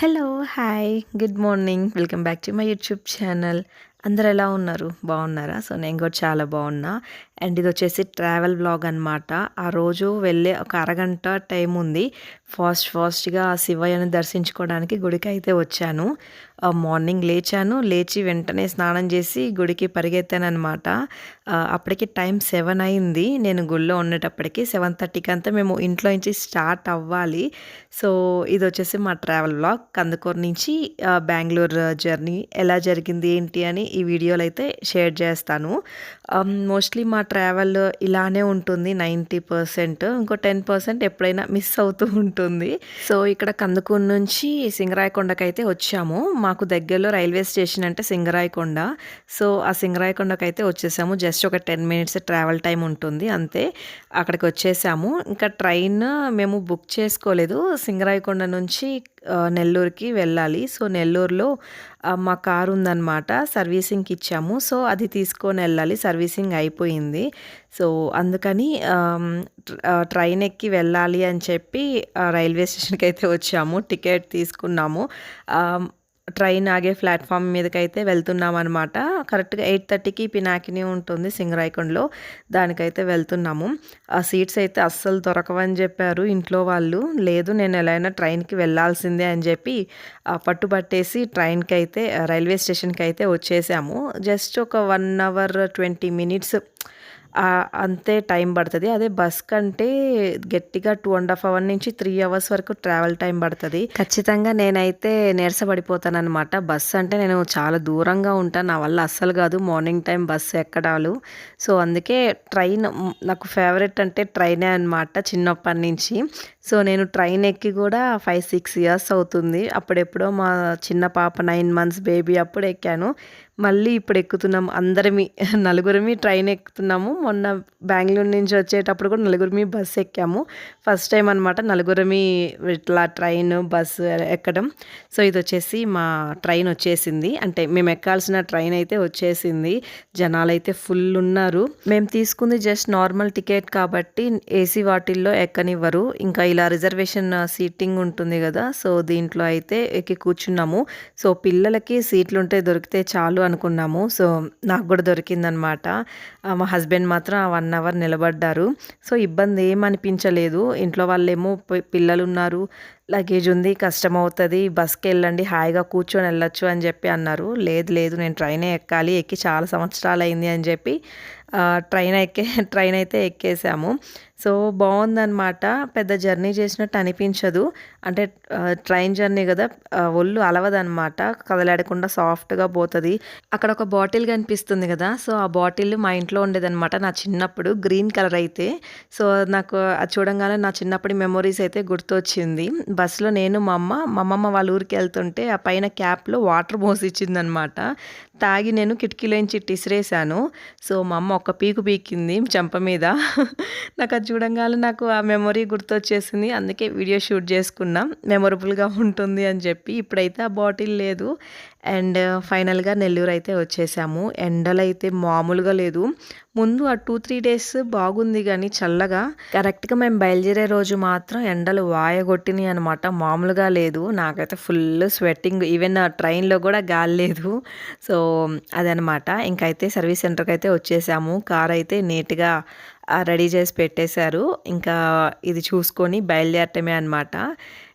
Hello! Hi! Good morning. Welcome back to my YouTube channel. అందరూ ఎలా ఉన్నారు? బాగున్నారా? సో, నేను కూడా చాలా బాగున్నా. అండ్ ఇదొచ్చేసి ట్రావెల్ వ్లాగ్ అనమాట. ఆ రోజు వెళ్ళే ఒక అరగంట టైం ఉంది. ఫాస్ట్‌గా శివయ్యని దర్శించుకోవడానికి గుడికైతే వచ్చాను. మార్నింగ్ లేచాను. లేచి వెంటనే స్నానం చేసి గుడికి పరిగెత్తాననమాట. అప్పటికి టైం 7 అయింది. నేను గుడిలో ఉండేటప్పటికి 7:30కి అంతా మేము ఇంట్లో నుంచి స్టార్ట్ అవ్వాలి. సో, ఇదొచ్చేసి మా ట్రావెల్ వ్లాగ్. కందుకూరు నుంచి బెంగుళూరు జర్నీ ఎలా జరిగింది ఏంటి అని ఈ వీడియోలో అయితే షేర్ చేస్తాను. మోస్ట్‌లీ మా ట్రావెల్ ఇలానే ఉంటుంది 90%. ఇంకో 10% ఎప్పుడైనా మిస్ అవుతూ ఉంటుంది. సో, ఇక్కడ కందుకూరు నుంచి సింగరాయకొండకైతే వచ్చాము. మాకు దగ్గరలో రైల్వే స్టేషన్ అంటే సింగరాయకొండ. సో, ఆ సింగరాయకొండకైతే వచ్చేసాము. జస్ట్ ఒక 10 మినిట్స్ ట్రావెల్ టైమ్ ఉంటుంది అంతే. అక్కడికి వచ్చేసాము. ఇంకా ట్రైన్ మేము బుక్ చేసుకోలేదు. సింగరాయకొండ నుంచి నెల్లూరుకి వెళ్ళాలి. సో, నెల్లూరులో మా కారు ఉందనమాట. సర్వీసింగ్‌కి ఇచ్చాము. సో, అది తీసుకొనెళ్ళాలి. సర్వీసింగ్ అయిపోయింది. సో, అందుకని ట్రైన్ ఎక్కి వెళ్ళాలి అని చెప్పి రైల్వే స్టేషన్‌కైతే వచ్చాము. టికెట్ తీసుకున్నాము. ట్రైన్ ఆగే ప్లాట్‌ఫామ్ మీదకైతే వెళ్తున్నామనమాట. కరెక్ట్‌గా 8:30కి పినాకిని ఉంటుంది సింగరాయకొండలో. దానికైతే వెళ్తున్నాము. ఆ సీట్స్ అయితే అస్సలు దొరకవని చెప్పారు ఇంట్లో వాళ్ళు. లేదు నేను ఎలా అయినా ట్రైన్‌కి వెళ్ళాల్సిందే అని చెప్పి పట్టుబట్టేసి ట్రైన్‌కైతే రైల్వే స్టేషన్‌కైతే వచ్చేసాము. జస్ట్ ఒక 1 అవర్ 20 మినిట్స్ అంతే టైం పడతది. అదే బస్ కంటే గట్టిగా 2½ అవర్ నుంచి 3 అవర్స్ వరకు ట్రావెల్ టైం పడతది. ఖచ్చితంగా నేనైతే నీరసపడిపోతాననమాట. బస్సు అంటే నేను చాలా దూరంగా ఉంటాను. నా వల్ల అస్సలు కాదు మార్నింగ్ టైం బస్సు ఎక్కడాలు. సో, అందుకే ట్రైన్ నాకు ఫేవరెట్ అంటే ట్రైనే అనమాట చిన్నప్పటి నుంచి. సో, నేను ట్రైన్ ఎక్కి కూడా 5, 6 ఇయర్స్ అవుతుంది. అప్పుడెప్పుడో మా చిన్న పాప 9 మంత్స్ బేబీ అప్పుడు ఎక్కాను. మళ్ళీ ఇప్పుడు ఎక్కుతున్నాం అందరమి నలుగురమి ట్రైన్ ఎక్కుతున్నాము. మొన్న బెంగుళూరు నుంచి వచ్చేటప్పుడు కూడా నలుగురమి బస్సు ఎక్కాము. ఫస్ట్ టైం అనమాట నలుగురమి ఇట్లా ట్రైన్, బస్సు ఎక్కడం. సో, ఇదొచ్చేసి మా ట్రైన్ వచ్చేసింది. అంటే మేము ఎక్కాల్సిన ట్రైన్ అయితే వచ్చేసింది. జనాలైతే ఫుల్ ఉన్నారు. మేము తీసుకుంది జస్ట్ నార్మల్ టికెట్ కాబట్టి ఏసీ వాటిల్లో ఎక్కనివ్వరు. ఇంకా ఇలా రిజర్వేషన్ సీటింగ్ ఉంటుంది కదా! సో, దీంట్లో అయితే ఎక్కి కూర్చున్నాము. సో, పిల్లలకి సీట్లుంటే దొరికితే చాలు అనుకున్నాము. సో, నాకు కూడా దొరికిందనమాట. మా హస్బెండ్ మాత్రం 1 అవర్ నిలబడ్డారు. సో, ఇబ్బంది ఏమనిపించలేదు. ఇంట్లో వాళ్ళేమో పిల్లలున్నారు, లగేజ్ ఉంది, కష్టమవుతది, బస్‌కెళ్ళండి హాయిగా కూర్చొని వెళ్ళొచ్చు అని చెప్పి అన్నారు. లేదు నేను ట్రైనే ఎక్కాలి, ఎక్కి చాలా సంవత్సరాలయింది అని చెప్పి ట్రైన్ అయితే ఎక్కేసాము. సో, బావుందనమాట. పెద్ద జర్నీ చేసినట్టు అనిపించదు. అంటే ట్రైన్ జర్నీ కదా! ఒళ్ళు అలవదనమాట. కదలాడకుండా సాఫ్ట్‌గా పోతది. అక్కడ ఒక బాటిల్ కనిపిస్తుంది కదా! సో, ఆ బాటిల్ మా ఇంట్లో ఉండేదనమాట నా చిన్నప్పుడు గ్రీన్ కలర్ అయితే. సో, నాకు అది చూడంగానే నా చిన్నప్పటి మెమోరీస్ అయితే గుర్తొచ్చింది. బస్సులో నేను మా అమ్మమ్మ వాళ్ళ ఊరికి వెళ్తుంటే ఆ పైన క్యాప్‌లో వాటర్ పోసిచ్చిందనమాట. తాగి నేను కిటికీలోంచి ఇటు ఇసిరేసాను. సో, మా అమ్మ ఒక్క పీకు పీకింది చెంప మీద. నాకది చూడంగానే నాకు ఆ మెమొరీ గుర్తొచ్చేసింది. అందుకే వీడియో షూట్ చేసుకున్నా. మెమొరబుల్‌గా ఉంటుంది అని చెప్పి. ఇప్పుడైతే ఆ బాటిల్ లేదు. అండ్ ఫైనల్‌గా నెల్లూరు అయితే వచ్చేసాము. ఎండలైతే మామూలుగా లేదు. ముందు ఆ 2, 3 డేస్ బాగుంది గానీ చల్లగా. కరెక్ట్‌గా మేము బయలుదేరే రోజు మాత్రం ఎండలు వాయగొట్టినియి అనమాట. మామూలుగా లేదు. నాకైతే ఫుల్ స్వెట్టింగ్. ఈవెన్ ట్రైన్‌లో కూడా గాలి లేదు. సో, అదనమాట. ఇంకైతే సర్వీస్ సెంటర్‌కైతే వచ్చేసాము. కారైతే నీట్‌గా రెడీ చేసి పెట్టేశారు. ఇంకా ఇది చూసుకొని బయలుదేరటమే అనమాట.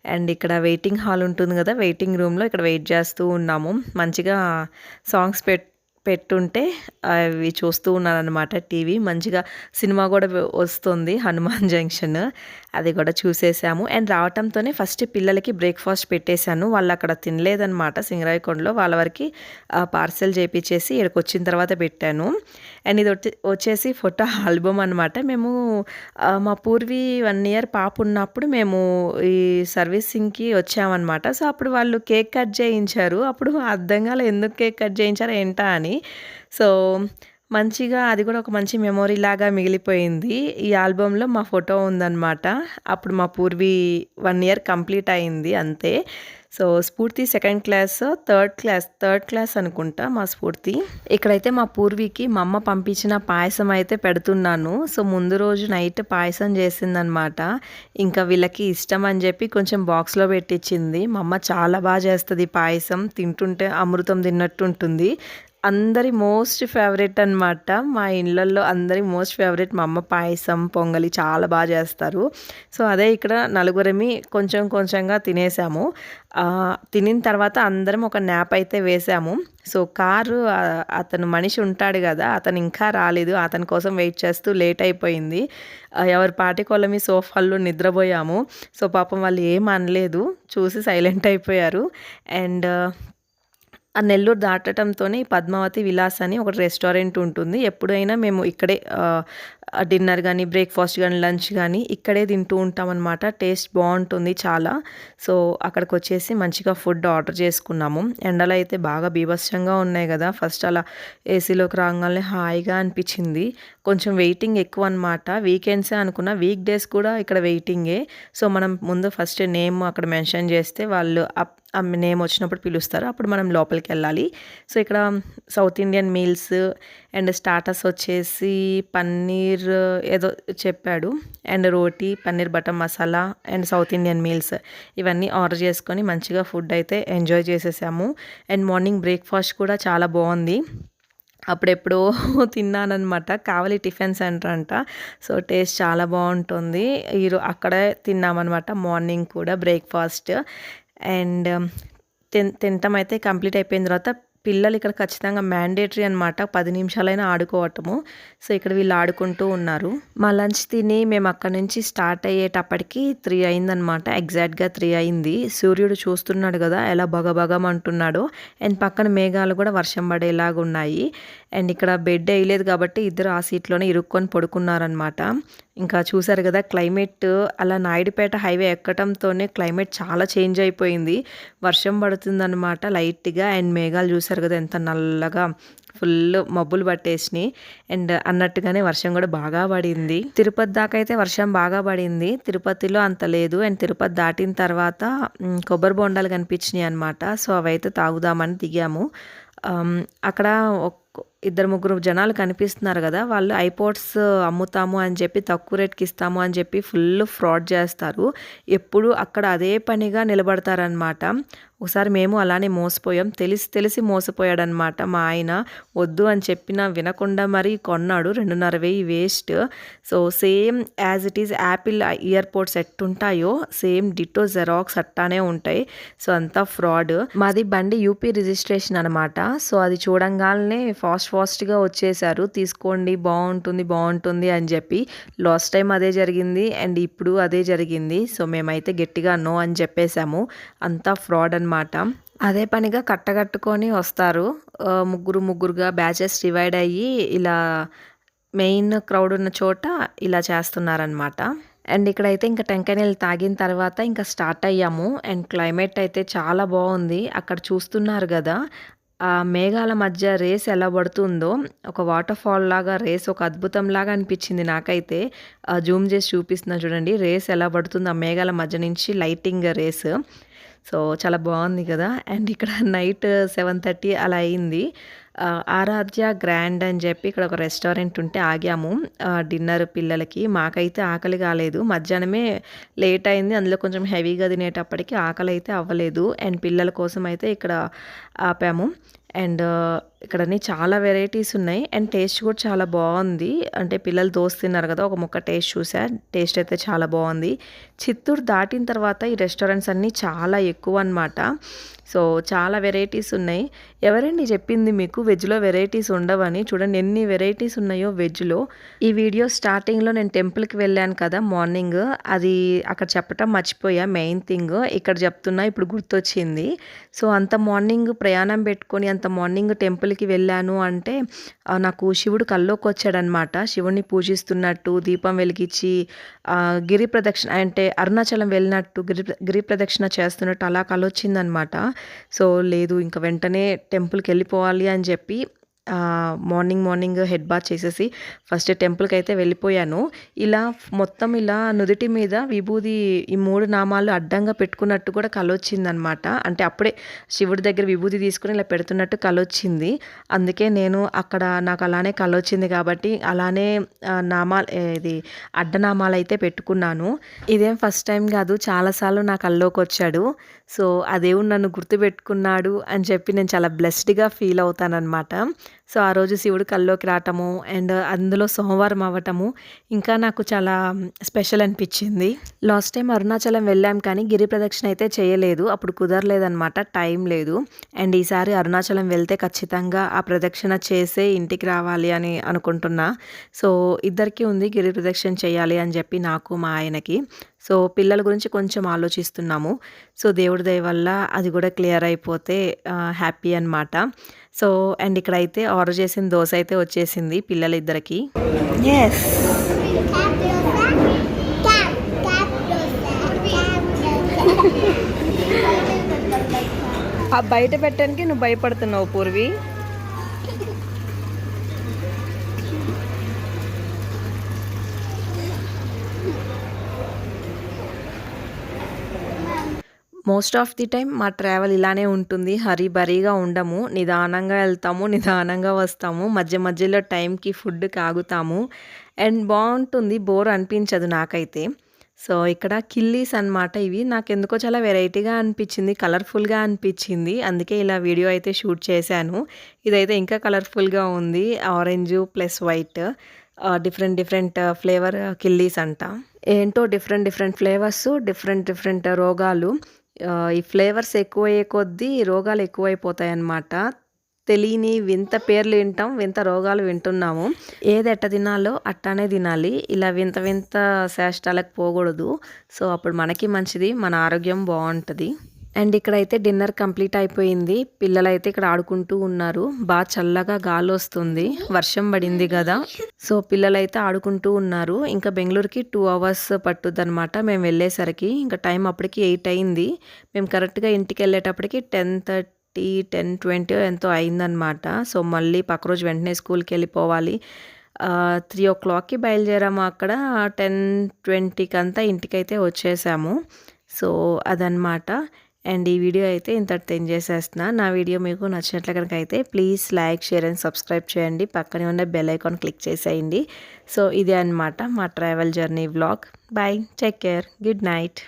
అండ్ ఇక్కడ వెయిటింగ్ హాల్ ఉంటుంది కదా! వెయిటింగ్ రూమ్‌లో ఇక్కడ వెయిట్ చేస్తూ ఉన్నాము. మంచిగా సాంగ్స్ పెట్టుంటే అవి చూస్తూ ఉన్నాననమాట టీవీ. మంచిగా సినిమా కూడా వస్తుంది 'హనుమాన్ జంక్షన్'. అది కూడా చూసేసాము. అండ్ రావటంతోనే ఫస్ట్ పిల్లలకి బ్రేక్‌ఫాస్ట్ పెట్టేశాను. వాళ్ళక్కడ తినలేదనమాట సింగరాయకొండలో. వాళ్ళ వరకి పార్సెల్ చేపిచ్చేసి ఈడకొచ్చిన తర్వాత పెట్టాను. అండ్ ఇది వచ్చేసి ఫోటో ఆల్బమ్ అనమాట. మేము మా పూర్వీ 1 ఇయర్ పాప ఉన్నప్పుడు మేము ఈ సర్వీసింగ్‌కి వచ్చామనమాట. సో, అప్పుడు వాళ్ళు కేక్ కట్ చేయించారు. అప్పుడు అర్థం కాలే ఎందుకు కేక్ కట్ చేయించారో ఏంటా అని. సో, మంచిగా అది కూడా ఒక మంచి మెమొరీలాగా మిగిలిపోయింది. ఈ ఆల్బమ్‌లో మా ఫోటో ఉందనమాట. అప్పుడు మా పూర్వీ 1 ఇయర్ కంప్లీట్ అయింది అంతే. సో స్ఫూర్తి సెకండ్ క్లాస్, థర్డ్ క్లాస్ అనుకుంటా మా స్ఫూర్తి. ఇక్కడైతే మా పూర్వీకి మా అమ్మ పంపించిన పాయసం అయితే పెడుతున్నాను. సో ముందు రోజు నైట్ పాయసం చేసిందనమాట. ఇంకా వీళ్ళకి ఇష్టం అని చెప్పి కొంచెం బాక్స్లో పెట్టించింది. మా అమ్మ చాలా బాగా చేస్తుంది పాయసం, తింటుంటే అమృతం తిన్నట్టు ఉంటుంది. అందరి మోస్ట్ ఫేవరెట్ అనమాట. మా ఇళ్ళల్లో అందరి మోస్ట్ ఫేవరెట్ మా అమ్మ పాయసం, పొంగలి చాలా బాగా చేస్తారు. సో అదే ఇక్కడ నలుగురమి కొంచెం కొంచెంగా తినేసాము. తినిన తర్వాత అందరం ఒక న్యాప్ అయితే వేసాము. సో కారు అతను మనిషి ఉంటాడు కదా, అతను ఇంకా రాలేదు. అతని కోసం వెయిట్ చేస్తూ లేట్ అయిపోయింది. ఎవరి పాటికోళ్ళమి సోఫాల్లో నిద్రపోయాము. సో పాపం వాళ్ళు ఏం అనలేదు, చూసి సైలెంట్ అయిపోయారు. అండ్ ఆ నెల్లూరు దాటటంతోనే పద్మావతి విలాస్ అని ఒక రెస్టారెంట్ ఉంటుంది. ఎప్పుడైనా మేము ఇక్కడే డిన్నర్ కానీ, బ్రేక్ఫాస్ట్ కానీ, లంచ్ కానీ ఇక్కడే తింటూ ఉంటామన్నమాట. టేస్ట్ బాగుంటుంది చాలా. సో అక్కడికి వచ్చేసి మంచిగా ఫుడ్ ఆర్డర్ చేసుకున్నాము. ఎండలు అయితే బాగా బీభత్సంగా ఉన్నాయి కదా. ఫస్ట్ అలా ఏసీలోకి రాగానే హాయిగా అనిపించింది. కొంచెం వెయిటింగ్ ఎక్కువ అనమాట. వీకెండ్సే అనుకున్నా, వీక్ డేస్ కూడా ఇక్కడ వెయిటింగే. సో మనం ముందు ఫస్ట్ నేమ్ అక్కడ మెన్షన్ చేస్తే వాళ్ళు ఆ నేమ్ వచ్చినప్పుడు పిలుస్తారు, అప్పుడు మనం లోపలికి వెళ్ళాలి. సో ఇక్కడ south Indian meals and starters వచ్చేసి పన్నీర్ ఏదో చెప్పాడు, and roti, paneer butter masala and south Indian meals ఇవన్నీ ఆర్డర్ చేసుకొని మంచిగా ఫుడ్ అయితే ఎంజాయ్ చేసేసాము. అండ్ మార్నింగ్ బ్రేక్ఫాస్ట్ కూడా చాలా బాగుంది. అప్పుడెప్పుడో తిన్నానమాట. కావలి టిఫిన్ సెంటర్ అంట. సో టేస్ట్ చాలా బాగుంటుంది. అక్కడే తిన్నామన్నమాట మార్నింగ్ కూడా బ్రేక్ఫాస్ట్. అండ్ తినటం అయితే కంప్లీట్ అయిపోయిన తర్వాత పిల్లలు ఇక్కడ ఖచ్చితంగా మ్యాండేటరీ అనమాట, 10 నిమిషాలైనా ఆడుకోవటము. సో ఇక్కడ వీళ్ళు ఆడుకుంటూ ఉన్నారు. మా లంచ్ తిని మేము అక్కడ నుంచి స్టార్ట్ అయ్యేటప్పటికి 3 అయిందనమాట. ఎగ్జాక్ట్గా 3 అయింది. సూర్యుడు చూస్తున్నాడు కదా ఎలా బగబగమంటున్నాడో. అండ్ పక్కన మేఘాలు కూడా వర్షం పడేలాగా ఉన్నాయి. అండ్ ఇక్కడ బెడ్ వేయలేదు కాబట్టి ఇద్దరు ఆ సీట్లోనే ఇరుక్కొని పడుకున్నారనమాట. ఇంకా చూసారు కదా క్లైమేట్, అలా నాయుడుపేట హైవే ఎక్కడంతోనే క్లైమేట్ చాలా చేంజ్ అయిపోయింది. వర్షం పడుతుందన్నమాట లైట్గా. అండ్ మేఘాలు చూసారు కదా ఎంత నల్లగా ఫుల్ మబ్బులు పట్టేసినాయి. అండ్ అన్నట్టుగానే వర్షం కూడా బాగా పడింది. తిరుపతి దాకా అయితే వర్షం బాగా పడింది, తిరుపతిలో అంత లేదు. అండ్ తిరుపతి దాటిన తర్వాత కొబ్బరి బొండాలు కనిపించినాయి అనమాట. సో అవైతే తాగుదామని దిగాము. అక్కడ ఇద్దరు ముగ్గురు జనాలు కనిపిస్తున్నారు కదా, వాళ్ళు ఐపాడ్స్ అమ్ముతాము అని చెప్పి తక్కువ రేట్కి ఇస్తాము అని చెప్పి ఫుల్ ఫ్రాడ్ చేస్తారు. ఎప్పుడు అక్కడ అదే పనిగా నిలబడతారనమాట. ఒకసారి మేము అలానే మోసపోయాం. తెలిసి మోసపోయాడనమాట మా ఆయన. వద్దు అని చెప్పినా వినకుండా మరి కొన్నాడు. 2,500 waste. So same as it is Apple EarPods ఎట్టుంటాయో సేమ్ డిటో జెరాక్స్ అట్టానే ఉంటాయి. సో అంతా ఫ్రాడ్. మాది బండి యూపీ రిజిస్ట్రేషన్ అనమాట. సో అది చూడంగానే ఫాస్ట్గా వచ్చేసారు. తీసుకోండి బాగుంటుంది అని చెప్పి. లాస్ట్ టైం అదే జరిగింది అండ్ ఇప్పుడు అదే జరిగింది. సో మేమైతే గట్టిగా నో అని చెప్పేశాము. అంతా ఫ్రాడ్ అనమాట. అదే పనిగా కట్టగట్టుకొని వస్తారు. ముగ్గురుగా బ్యాచెస్ డివైడ్ అయ్యి ఇలా మెయిన్ క్రౌడ్ ఉన్న చోట ఇలా చేస్తున్నారనమాట. అండ్ ఇక్కడైతే ఇంకా టెంకాయ నీళ్ళు తాగిన తర్వాత ఇంకా స్టార్ట్ అయ్యాము. అండ్ క్లైమేట్ అయితే చాలా బాగుంది. అక్కడ చూస్తున్నారు కదా ఆ మేఘాల మధ్య రేస్ ఎలా పడుతుందో, ఒక వాటర్ ఫాల్ లాగా రేస్ ఒక అద్భుతం లాగా అనిపించింది నాకైతే. జూమ్ చేసి చూపిస్తున్నా చూడండి రేస్ ఎలా పడుతుందో ఆ మేఘాల మధ్య నుంచి లైటింగ్ రేస్. సో చాలా బాగుంది కదా. అండ్ ఇక్కడ నైట్ 7:30 అలా అయింది. ఆరాధ్య గ్రాండ్ అని చెప్పి ఇక్కడ ఒక రెస్టారెంట్ ఉంటే ఆగాము డిన్నర్ పిల్లలకి. మాకైతే ఆకలి కాలేదు, మధ్యాహ్నమే లేట్ అయింది. అందులో కొంచెం హెవీగా తినేటప్పటికి ఆకలి అయితే అవ్వలేదు. అండ్ పిల్లల కోసం అయితే ఇక్కడ ఆపాము. అండ్ ఇక్కడన్నీ చాలా వెరైటీస్ ఉన్నాయి. అండ్ టేస్ట్ కూడా చాలా బాగుంది. అంటే పిల్లలు దోశ తిన్నారు కదా, ఒక ముక్క టేస్ట్ చూసా. టేస్ట్ అయితే చాలా బాగుంది. చిత్తూరు దాటిన తర్వాత ఈ రెస్టారెంట్స్ అన్నీ చాలా ఎక్కువ అనమాట. సో చాలా వెరైటీస్ ఉన్నాయి. ఎవరండి చెప్పింది మీకు వెజ్లో వెరైటీస్ ఉండవని? చూడండి ఎన్ని వెరైటీస్ ఉన్నాయో వెజ్లో. ఈ వీడియో స్టార్టింగ్లో నేను టెంపుల్కి వెళ్ళాను కదా మార్నింగ్, అది అక్కడ చెప్పటం మర్చిపోయా. మెయిన్ థింగ్ ఇక్కడ చెప్తున్నా, ఇప్పుడు గుర్తొచ్చింది. సో అంత మార్నింగ్ ప్రయాణం పెట్టుకొని అంత మార్నింగ్ టెంపుల్కి వెళ్ళాను అంటే నాకు శివుడు కల్లోకి వచ్చాడనమాట. శివుడిని పూజిస్తున్నట్టు దీపం వెలిగించి గిరి ప్రదక్షిణ అంటే అరుణాచలం వెళ్ళినట్టు గిరి ప్రదక్షిణ చేస్తున్నట్టు అలా కలొచ్చిందనమాట. సో లేదు ఇంకా వెంటనే టెంపుల్కి వెళ్ళిపోవాలి అని చెప్పి మార్నింగ్ హెడ్ బాత్ చేసేసి ఫస్ట్ టెంపుల్కి అయితే వెళ్ళిపోయాను. ఇలా మొత్తం ఇలా నుదుటి మీద విభూది ఈ 3 నామాలు అడ్డంగా పెట్టుకున్నట్టు కూడా కలొచ్చిందనమాట. అంటే అప్పుడే శివుడి దగ్గర విభూది తీసుకొని ఇలా పెడుతున్నట్టు కలొచ్చింది. అందుకే నేను అక్కడ నాకు అలానే కలొచ్చింది కాబట్టి అలానే ఇది అడ్డనామాలైతే పెట్టుకున్నాను. ఇదేం ఫస్ట్ టైం కాదు, చాలాసార్లు నా కల్లోకొచ్చాడు. సో ఆ దేవుడు నన్ను గుర్తుపెట్టుకున్నాడు అని చెప్పి నేను చాలా బ్లెస్డ్‌గా ఫీల్ అవుతాననమాట. సో ఆ రోజు శివుడు కల్లోకి రావటము అండ్ అందులో సోమవారం అవ్వటము ఇంకా నాకు చాలా స్పెషల్ అనిపించింది. లాస్ట్ టైం అరుణాచలం వెళ్ళాం కానీ గిరి ప్రదక్షిణ అయితే చేయలేదు. అప్పుడు కుదరలేదనమాట, టైం లేదు. అండ్ ఈసారి అరుణాచలం వెళ్తే ఖచ్చితంగా ఆ ప్రదక్షిణ చేసే ఇంటికి రావాలి అని అనుకుంటున్నా. సో ఇద్దరికీ ఉంది గిరి ప్రదక్షిణ చేయాలి అని చెప్పి, నాకు మా ఆయనకి. సో పిల్లల గురించి కొంచెం ఆలోచిస్తున్నాము. సో దేవుడి దయ వల్ల అది కూడా క్లియర్ అయిపోతే హ్యాపీ అనమాట. సో అండ్ ఇక్కడైతే ఆర్డర్ చేసిన దోశ అయితే వచ్చేసింది పిల్లలిద్దరికి. ఎస్, ఆ బయట పెట్టడానికి నువ్వు భయపడుతున్నావు Purvi. Most of the time మా ట్రావెల్ ఇలానే ఉంటుంది. హరీ బరీగా ఉండము. నిదానంగా వెళ్తాము, నిదానంగా వస్తాము. మధ్య మధ్యలో టైంకి ఫుడ్‌కి ఆగుతాము. అండ్ బావుంటుంది. బోర్ అనిపించదు నాకైతే. సో ఇక్కడ కిల్లీస్ అనమాట ఇవి. నాకెందుకో చాలా వెరైటీగా అనిపించింది. కలర్‌ఫుల్‌గా అనిపించింది. అందుకే ఇలా వీడియో అయితే షూట్ చేశాను. ఇదైతే ఇంకా కలర్‌ఫుల్‌గా ఉంది. Orange plus white. Different flavour కిల్లీస్ అంట. ఏంటో డిఫరెంట్ ఫ్లేవర్సు, డిఫరెంట్ రోగాలు. ఈ ఫ్లేవర్స్ ఎక్కువయ్యే కొద్దీ రోగాలు ఎక్కువైపోతాయన్నమాట. తెలియని వింత పేర్లు వింటాం, వింత రోగాలు వింటున్నాము. ఏది ఎట్ట తినాలో అట్టానే తినాలి. ఇలా వింత చేష్టాలకు పోకూడదు. సో అప్పుడు మనకి మంచిది, మన ఆరోగ్యం బాగుంటుంది. అండ్ ఇక్కడైతే డిన్నర్ కంప్లీట్ అయిపోయింది. పిల్లలైతే ఇక్కడ ఆడుకుంటూ ఉన్నారు. బాగా చల్లగా గాలి వస్తుంది, వర్షం పడింది కదా. సో పిల్లలైతే ఆడుకుంటూ ఉన్నారు. ఇంకా బెంగళూరుకి 2 hours పట్టుద్ది అనమాట మేము వెళ్ళేసరికి. ఇంకా టైం అప్పటికి 8 అయింది. మేము కరెక్ట్గా ఇంటికి వెళ్ళేటప్పటికి 10:30, 10:20 ఎంతో అయిందనమాట. సో మళ్ళీ పక్క రోజు వెంటనే స్కూల్కి వెళ్ళిపోవాలి. 3 o'clockకి బయలుదేరాము. అక్కడ 10:20 అంతా ఇంటికైతే వచ్చేసాము. సో అదనమాట. అండ్ ఈ వీడియో అయితే ఇంతటితో ఎండ్ చేసేస్తున్నా. నా వీడియో మీకు నచ్చినట్లు కనుక అయితే please like, share and subscribe చేయండి. పక్కనే ఉన్న బెల్ ఐకాన్ క్లిక్ చేసేయండి. సో ఇదే అనమాట మా travel journey vlog. Bye, take care, good night.